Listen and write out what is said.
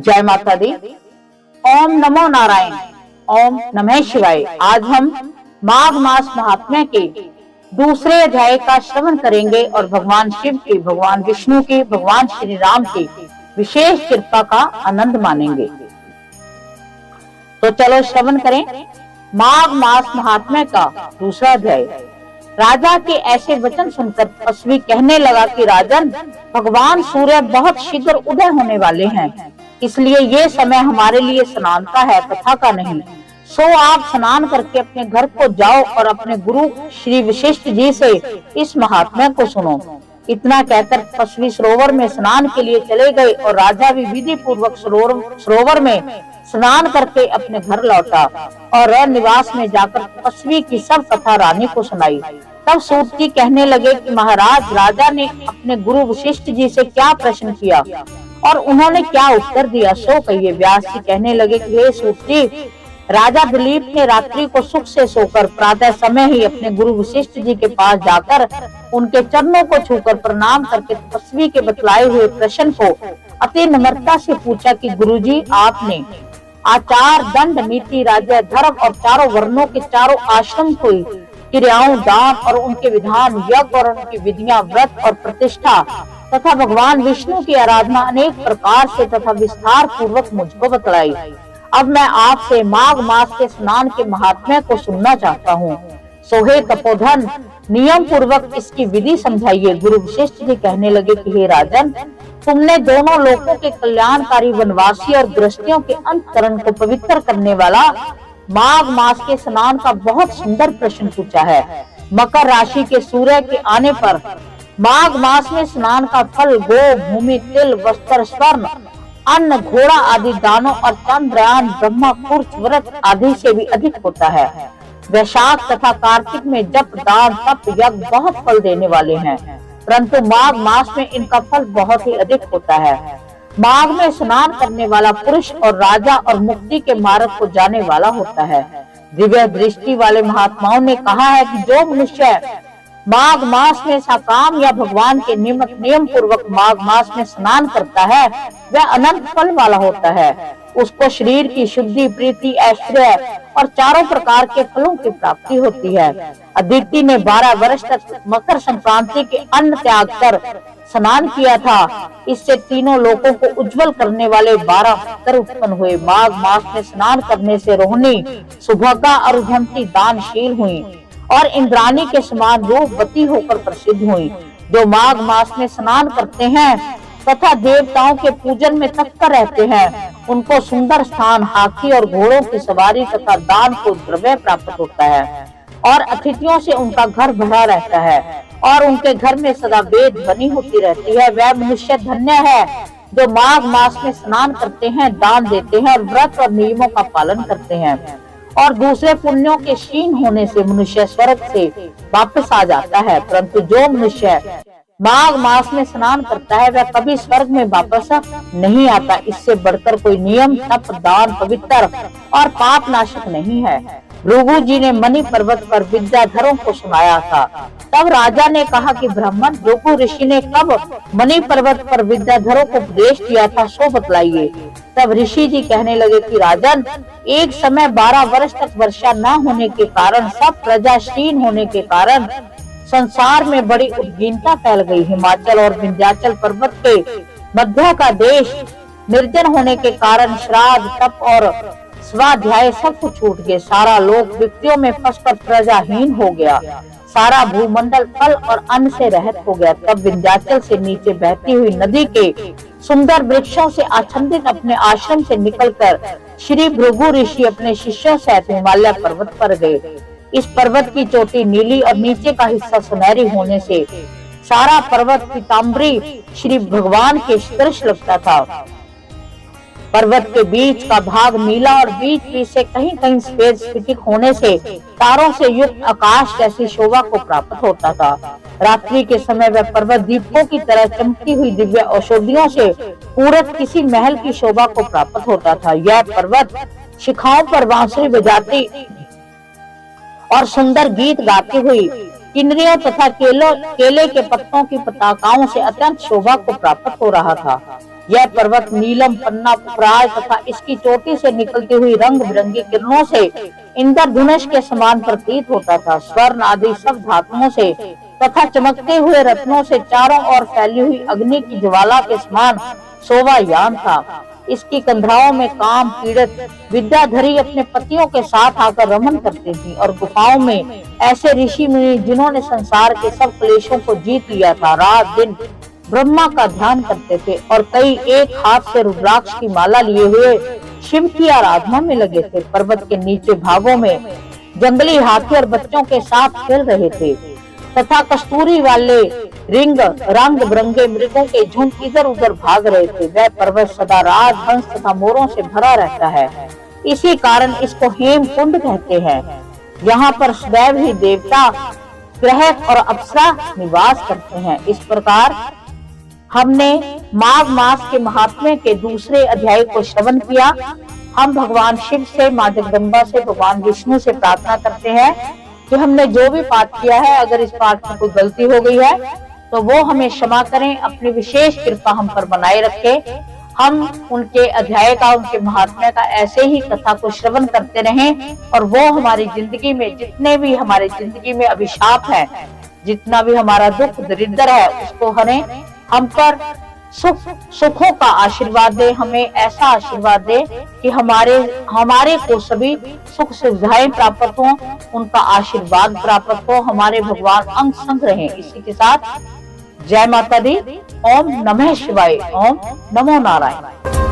जय माता दी। ओम नमो नारायण, ओम नमः शिवाय। आज हम माघ मास महात्म्य के दूसरे अध्याय का श्रवण करेंगे और भगवान शिव की, भगवान विष्णु की, भगवान श्री राम की विशेष कृपा का आनंद मानेंगे। तो चलो श्रवण करें। माघ मास महात्म्य का दूसरा अध्याय। राजा के ऐसे वचन सुनकर तपस्वी कहने लगा कि राजन, भगवान सूर्य बहुत शीघ्र उदय होने वाले हैं, इसलिए ये समय हमारे लिए स्नान का है, कथा का नहीं। सो आप स्नान करके अपने घर को जाओ और अपने गुरु श्री वशिष्ठ जी से इस महात्म्य को सुनो। इतना कहकर तपस्वी सरोवर में स्नान के लिए चले गए और राजा भी विधि पूर्वक सरोवर में स्नान करके अपने घर लौटा और निवास में जाकर तपस्वी की सब कथा रानी को सुनाई। तब सूत जी कहने लगे कि महाराज, राजा ने अपने गुरु वशिष्ठ जी से क्या प्रश्न किया और उन्होंने क्या उत्तर दिया, सो कहिए। व्यास जी कहने लगे कि हे सूत जी, राजा दिलीप ने रात्रि को सुख से सोकर प्रातः समय ही अपने गुरु वशिष्ठ जी के पास जाकर उनके चरणों को छूकर प्रणाम करके तपस्वी के बतलाए हुए प्रश्न को अति नम्रता से पूछा कि गुरुजी, आपने आचार, दंड, नीति, राज्य, धर्म और चारों वर्णों के चारों आश्रम को क्रियाओं, दान और उनके विधान, यज्ञ और उनकी विधियां, व्रत और प्रतिष्ठा तथा भगवान विष्णु की आराधना अनेक प्रकार से तथा विस्तार पूर्वक मुझको बतलाई। अब मैं आपसे माघ मास के स्नान के महात्म्य को सुनना चाहता हूँ। सोहे तपोधन, नियम पूर्वक इसकी विधि समझाइए। गुरु वशिष्ठ जी कहने लगे कि हे राजन, तुमने दोनों लोगों के कल्याणकारी वनवासी और गृहस्थियों के अंतकरण को पवित्र करने वाला माघ मास के स्नान का बहुत सुंदर प्रश्न पूछा है। मकर राशि के सूर्य के आने पर माघ मास में स्नान का फल गो, भूमि, तिल, वस्त्र, स्वर्ण, अन्न, घोड़ा आदि दानों और चंद्रयान, ब्रह्मा, कुर्च, व्रत आदि से भी अधिक होता है। वैशाख तथा कार्तिक में जप, दान, तप, यज्ञ बहुत फल देने वाले हैं, परंतु माघ मास में इनका फल बहुत ही अधिक होता है। माघ में स्नान करने वाला पुरुष और राजा और मुक्ति के मार्ग को जाने वाला होता है। दिव्य दृष्टि वाले महात्माओं ने कहा है कि जो मनुष्य माघ मास में सकाम या भगवान के नियम पूर्वक माघ मास में स्नान करता है, वह अनंत फल वाला होता है। उसको शरीर की शुद्धि, प्रीति, ऐश्वर्य और चारों प्रकार के फलों की प्राप्ति होती है। अदिति ने 12 वर्ष तक मकर संक्रांति के अन्न त्याग कर स्नान किया था। इससे तीनों लोगों को उज्जवल करने वाले 12 पुत्र उत्पन्न हुए। माघ मास में स्नान करने से रोहिणी, सुभगा और उधमती दानशील हुई और इंद्राणी के समान रूपवती होकर प्रसिद्ध हुई। जो माघ मास में स्नान करते हैं तथा देवताओं के पूजन में तत्पर रहते हैं, उनको सुंदर स्थान, हाथी और घोड़ों की सवारी तथा दान को द्रव्य प्राप्त होता है और अतिथियों से उनका घर भरा रहता है और उनके घर में सदा वेद ध्वनि होती रहती है। वह मनुष्य धन्य है जो माघ मास में स्नान करते हैं, दान देते हैं और व्रत और नियमों का पालन करते हैं और दूसरे पुण्यों के क्षीण होने से मनुष्य स्वर्ग से वापस आ जाता है। परंतु जो मनुष्य माघ मास में स्नान करता है, वह कभी स्वर्ग में वापस नहीं आता। इससे बढ़कर कोई नियम, तप, दान, पवित्र और पाप नाशक नहीं है। भृगु जी ने मणि पर्वत पर विद्याधरों को सुनाया था। तब राजा ने कहा कि ब्राह्मण, भृगु ऋषि ने कब मणि पर्वत पर विद्याधरों को उपदेश दिया था, सो बतलाइए। तब ऋषि जी कहने लगे कि राजन, एक समय 12 वर्ष तक वर्षा न होने के कारण, सब प्रजा क्षीण होने के कारण संसार में बड़ी उद्विग्नता फैल गई। हिमाचल और विंध्याचल पर्वत के मध्य का देश निर्जन होने के कारण श्राद्ध, तप और स्वाध्याय सब कुछ छूट गए। सारा लोक विपत्तियों में फंसकर प्रजाहीन हो गया। सारा भूमंडल फल और अन्न से रहित हो गया। तब विंध्याचल से नीचे बहती हुई नदी के सुंदर वृक्षों से आच्छादित अपने आश्रम से निकलकर श्री भृगु ऋषि अपने शिष्यों सहित हिमालय पर्वत पर गए। इस पर्वत की चोटी नीली और नीचे का हिस्सा सुनहरी होने से सारा पर्वत पीताम्बरी श्री भगवान के दृश्य लगता था। पर्वत के बीच का भाग नीला और बीच बीच से कहीं कहीं सफेद स्फटिक होने से तारों से युक्त आकाश जैसी शोभा को प्राप्त होता था। रात्रि के समय वह पर्वत दीपकों की तरह चमकती हुई दिव्य औषधियों से पूरक किसी महल की शोभा को प्राप्त होता था। यह पर्वत शिखाओं पर बांसुरी बजाती और सुंदर गीत गाती हुई किन्नरियों तथा केले के पत्तों की पताकाओं से अत्यंत शोभा को प्राप्त हो रहा था। यह पर्वत नीलम, पन्ना, पुखराज तथा इसकी चोटी से निकलती हुई रंग बिरंगी किरणों से इंद्रधनुष के समान प्रतीत होता था। स्वर्ण आदि सब धातुओं से तथा चमकते हुए रत्नों से चारों ओर फैली हुई अग्नि की ज्वाला के समान शोभायान था। इसकी कंधराओं में काम पीड़ित विद्याधरी अपने पतियों के साथ आकर रमन करती थी, और गुफाओं में ऐसे ऋषि मुनि जिन्होंने संसार के सब क्लेशों को जीत लिया था, रात दिन ब्रह्मा का ध्यान करते थे और कई एक हाथ से रुद्राक्ष की माला लिए हुए शिव की आराधना में लगे थे। पर्वत के नीचे भागों में जंगली हाथी और बच्चों के साथ खेल रहे थे तथा कस्तूरी वाले रंग बिरंगे मृगों के झुंड इधर उधर भाग रहे थे। वह पर्वत सदा राज हंस तथा मोरों से भरा रहता है, इसी कारण इसको हेम कुंड कहते हैं। यहाँ पर सदैव ही देवता, ग्रह और अप्सरा निवास करते हैं। इस प्रकार हमने माघ मास के महात्म्य के दूसरे अध्याय को श्रवण किया। हम भगवान शिव से, माँ जगदम्बा से, भगवान विष्णु से प्रार्थना करते हैं कि हमने जो भी पाठ किया है, अगर इस पाठ में कोई गलती हो गई है तो वो हमें क्षमा करें, अपनी विशेष कृपा हम पर बनाए रखे। हम उनके अध्याय का, उनके महात्म्य का ऐसे ही कथा को श्रवण करते रहें और वो हमारी जिंदगी में जितने भी हमारी जिंदगी में अभिशाप है, जितना भी हमारा दुख दरिद्र है, उसको हम पर सुखों का आशीर्वाद दे। हमें ऐसा आशीर्वाद दे कि हमारे को सभी सुख सुविधाएं प्राप्त हो, उनका आशीर्वाद प्राप्त हो, हमारे भगवान अंग संग रहें। इसी के साथ जय माता दी। ओम नमः शिवाय। ओम नमो नारायण।